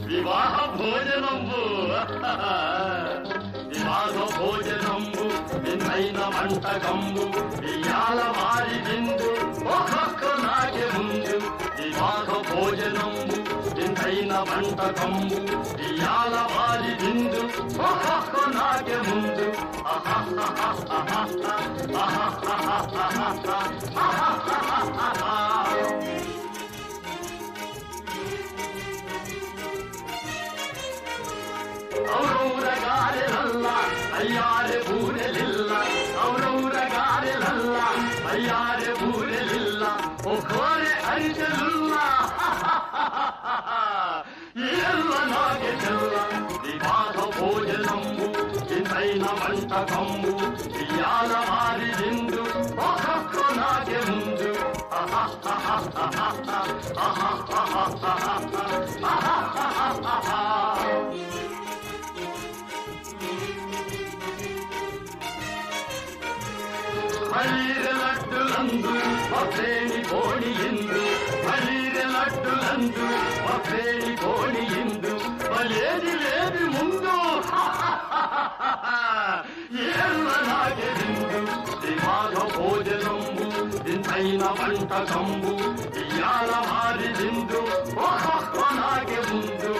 వివాహ భోజనంబు వివాహ భోజనంబు నిన్నైన వంటకంబు ఇయాల వారి విందు ఒక్కొక్క నాకే ముందు వివాహ భోజనంబు నిన్నైన వంటకంబు ఇయాల వారి విందు ఒక్కొక్క నాకే ముందు ఔరౌరగారెలల్ల అయ్యారె బూరెలిల్ల ఔరౌరగారెలల్ల అయ్యారె బూరెలిల్ల ఒక్కోరె అరిచెలుల్ల ఎల్ల నాగే చెల్ల వివాహ భోజనంబు ఇంతైన వంటకంబు ఇయాల వారి విందు ఒక్కొక్క నాగే ముందు పల్లీరె లడ్డులందు ఒకేని కోణియిందు పల్లీరె లడ్డులందు ఒకేని కోణియిందు పలేది లేది ముందు ఏళ్ళ నాగే విందు వివాహ భోజనంబు ఇంతైన వంటకంబు ఇయాల వారి విందు ఒక్కొక్క నాగే ముందు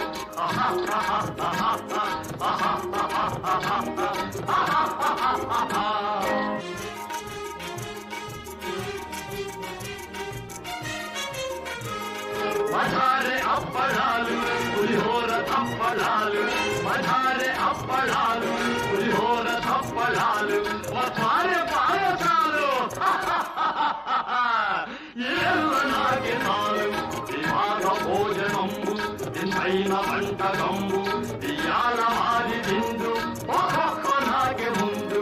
మధారె అప్పడాలు పులిహోర తప్పడాలు మధారె అప్పడాలు పులిహోర తప్పడాలు మధారె పాయసాలు ఏళ్ళ నాగే నాలు వివాహ భోజనంబు ఇంతైన వంటకంబు ఇయాల వారి విందు ఒక్కొక్క నాగే ముందు